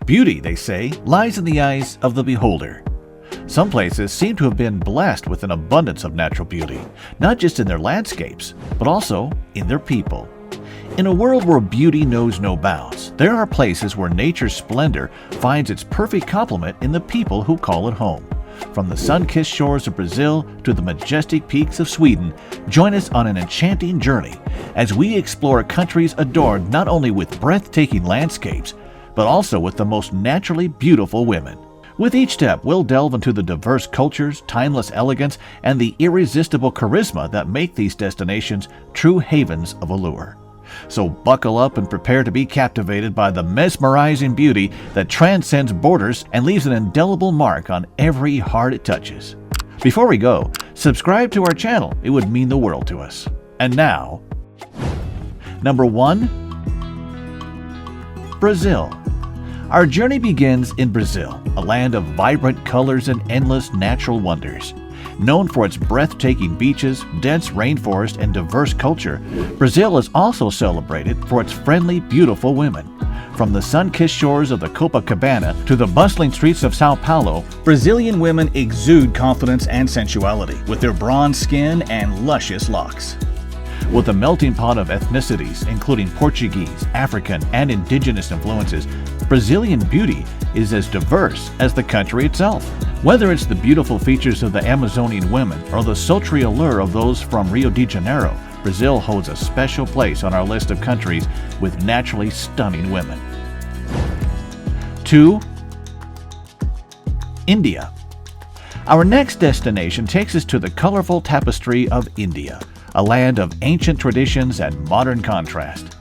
Beauty, they say, lies in the eyes of the beholder. Some places seem to have been blessed with an abundance of natural beauty, not just in their landscapes, but also in their people. In a world where beauty knows no bounds, there are places where nature's splendor finds its perfect complement in the people who call it home. From the sun-kissed shores of Brazil to the majestic peaks of Sweden, join us on an enchanting journey as we explore countries adorned not only with breathtaking landscapes, but also with the most naturally beautiful women. With each step, we'll delve into the diverse cultures, timeless elegance, and the irresistible charisma that make these destinations true havens of allure. So buckle up and prepare to be captivated by the mesmerizing beauty that transcends borders and leaves an indelible mark on every heart it touches. Before we go, subscribe to our channel. It would mean the world to us. And now, number 1, Brazil. Our journey begins in Brazil, a land of vibrant colors and endless natural wonders. Known for its breathtaking beaches, dense rainforest, and diverse culture, Brazil is also celebrated for its friendly, beautiful women. From the sun-kissed shores of the Copacabana to the bustling streets of Sao Paulo, Brazilian women exude confidence and sensuality with their bronze skin and luscious locks. With a melting pot of ethnicities, including Portuguese, African, and indigenous influences, Brazilian beauty is as diverse as the country itself. Whether it's the beautiful features of the Amazonian women or the sultry allure of those from Rio de Janeiro, Brazil holds a special place on our list of countries with naturally stunning women. 2. India. Our next destination takes us to the colorful tapestry of India, a land of ancient traditions and modern contrast.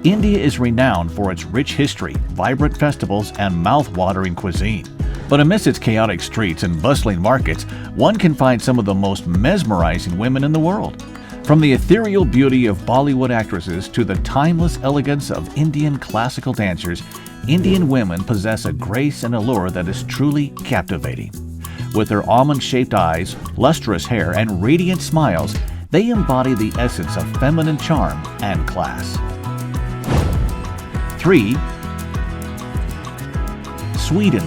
India is renowned for its rich history, vibrant festivals, and mouth-watering cuisine. But amidst its chaotic streets and bustling markets, one can find some of the most mesmerizing women in the world. From the ethereal beauty of Bollywood actresses to the timeless elegance of Indian classical dancers, Indian women possess a grace and allure that is truly captivating. With their almond-shaped eyes, lustrous hair, and radiant smiles, they embody the essence of feminine charm and class. 3. Sweden.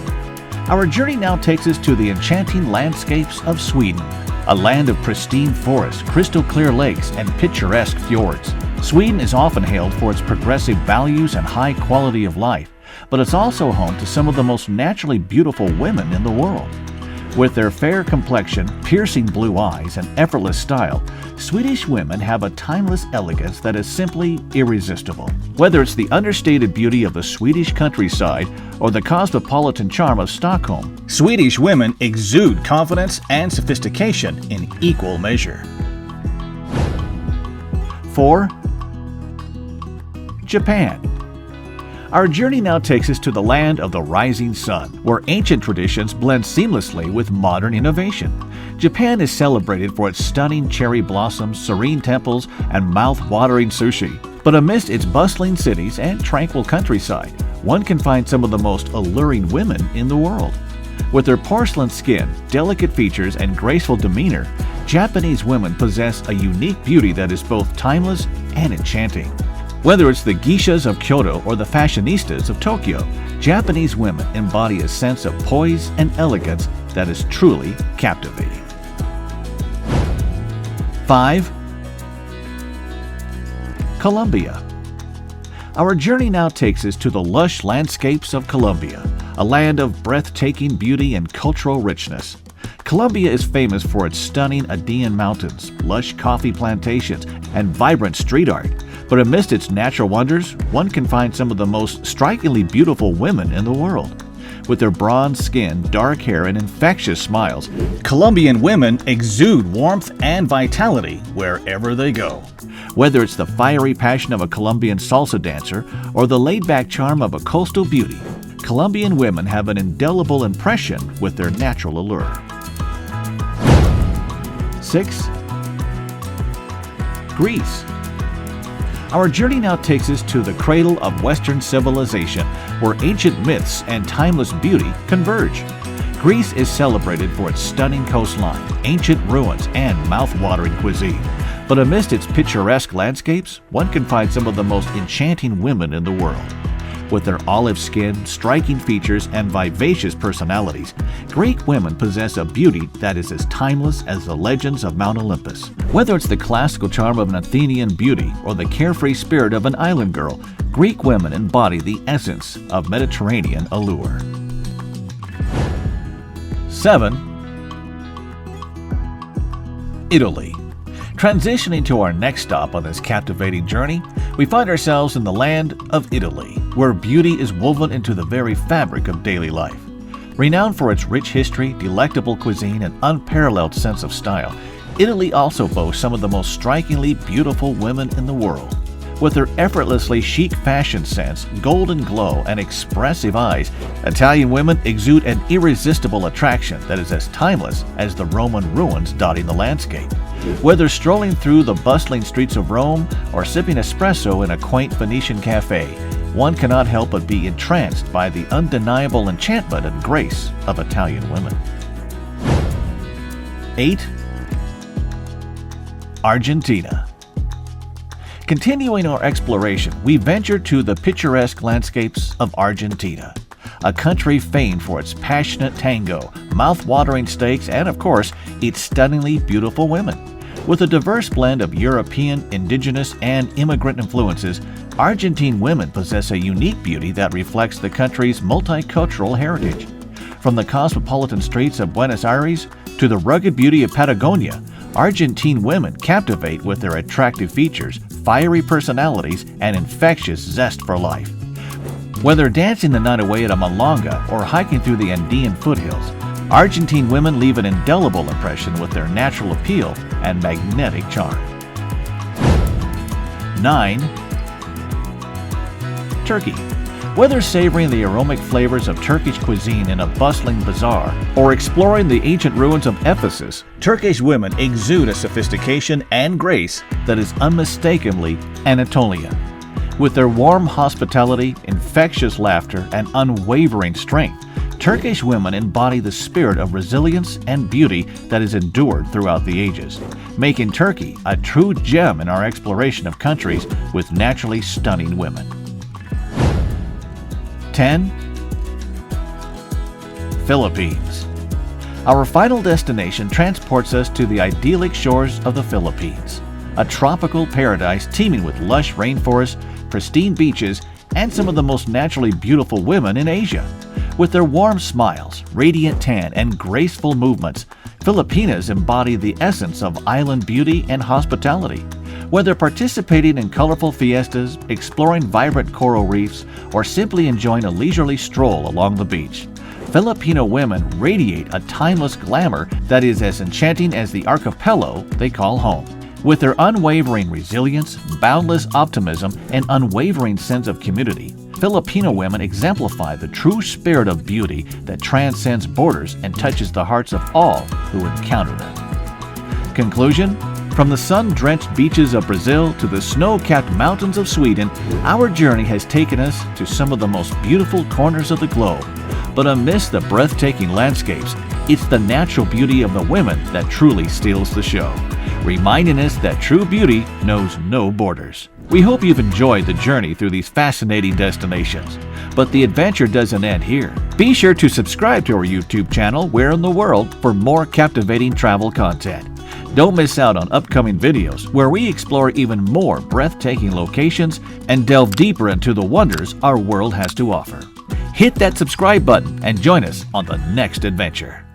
Our journey now takes us to the enchanting landscapes of Sweden, a land of pristine forests, crystal-clear lakes, and picturesque fjords. Sweden is often hailed for its progressive values and high quality of life, but it's also home to some of the most naturally beautiful women in the world. With their fair complexion, piercing blue eyes, and effortless style, Swedish women have a timeless elegance that is simply irresistible. Whether it's the understated beauty of the Swedish countryside or the cosmopolitan charm of Stockholm, Swedish women exude confidence and sophistication in equal measure. 4. Japan. Our journey now takes us to the land of the rising sun, where ancient traditions blend seamlessly with modern innovation. Japan is celebrated for its stunning cherry blossoms, serene temples, and mouth-watering sushi. But amidst its bustling cities and tranquil countryside, one can find some of the most alluring women in the world. With their porcelain skin, delicate features, and graceful demeanor, Japanese women possess a unique beauty that is both timeless and enchanting. Whether it's the geishas of Kyoto or the fashionistas of Tokyo, Japanese women embody a sense of poise and elegance that is truly captivating. 5. Colombia. Our journey now takes us to the lush landscapes of Colombia, a land of breathtaking beauty and cultural richness. Colombia is famous for its stunning Andean mountains, lush coffee plantations, and vibrant street art. But amidst its natural wonders, one can find some of the most strikingly beautiful women in the world. With their bronze skin, dark hair, and infectious smiles, Colombian women exude warmth and vitality wherever they go. Whether it's the fiery passion of a Colombian salsa dancer or the laid-back charm of a coastal beauty, Colombian women have an indelible impression with their natural allure. 6. Greece. Our journey now takes us to the cradle of Western civilization, where ancient myths and timeless beauty converge. Greece is celebrated for its stunning coastline, ancient ruins, and mouth-watering cuisine. But amidst its picturesque landscapes, one can find some of the most enchanting women in the world. With their olive skin, striking features, and vivacious personalities, Greek women possess a beauty that is as timeless as the legends of Mount Olympus. Whether it's the classical charm of an Athenian beauty or the carefree spirit of an island girl, Greek women embody the essence of Mediterranean allure. 7. Italy. Transitioning to our next stop on this captivating journey, we find ourselves in the land of Italy, where beauty is woven into the very fabric of daily life. Renowned for its rich history, delectable cuisine, and unparalleled sense of style, Italy also boasts some of the most strikingly beautiful women in the world. With their effortlessly chic fashion sense, golden glow, and expressive eyes, Italian women exude an irresistible attraction that is as timeless as the Roman ruins dotting the landscape. Whether strolling through the bustling streets of Rome or sipping espresso in a quaint Venetian cafe, one cannot help but be entranced by the undeniable enchantment and grace of Italian women. 8. Argentina. Continuing our exploration, we venture to the picturesque landscapes of Argentina, a country famed for its passionate tango, mouth-watering steaks, and of course, its stunningly beautiful women. With a diverse blend of European, indigenous, and immigrant influences, Argentine women possess a unique beauty that reflects the country's multicultural heritage. From the cosmopolitan streets of Buenos Aires to the rugged beauty of Patagonia, Argentine women captivate with their attractive features, fiery personalities, and infectious zest for life. Whether dancing the night away at a milonga or hiking through the Andean foothills, Argentine women leave an indelible impression with their natural appeal and magnetic charm. 9. Turkey. Whether savoring the aromatic flavors of Turkish cuisine in a bustling bazaar or exploring the ancient ruins of Ephesus, Turkish women exude a sophistication and grace that is unmistakably Anatolian. With their warm hospitality, infectious laughter, and unwavering strength, Turkish women embody the spirit of resilience and beauty that has endured throughout the ages, making Turkey a true gem in our exploration of countries with naturally stunning women. 10. Philippines. Our final destination transports us to the idyllic shores of the Philippines, a tropical paradise teeming with lush rainforests, pristine beaches, and some of the most naturally beautiful women in Asia. With their warm smiles, radiant tan, and graceful movements, Filipinas embody the essence of island beauty and hospitality. Whether participating in colorful fiestas, exploring vibrant coral reefs, or simply enjoying a leisurely stroll along the beach, Filipino women radiate a timeless glamour that is as enchanting as the archipelago they call home. With their unwavering resilience, boundless optimism, and unwavering sense of community, Filipino women exemplify the true spirit of beauty that transcends borders and touches the hearts of all who encounter them. Conclusion? From the sun-drenched beaches of Brazil to the snow-capped mountains of Sweden, our journey has taken us to some of the most beautiful corners of the globe. But amidst the breathtaking landscapes, it's the natural beauty of the women that truly steals the show, reminding us that true beauty knows no borders. We hope you've enjoyed the journey through these fascinating destinations. But the adventure doesn't end here. Be sure to subscribe to our YouTube channel, Where in the World, for more captivating travel content. Don't miss out on upcoming videos where we explore even more breathtaking locations and delve deeper into the wonders our world has to offer. Hit that subscribe button and join us on the next adventure.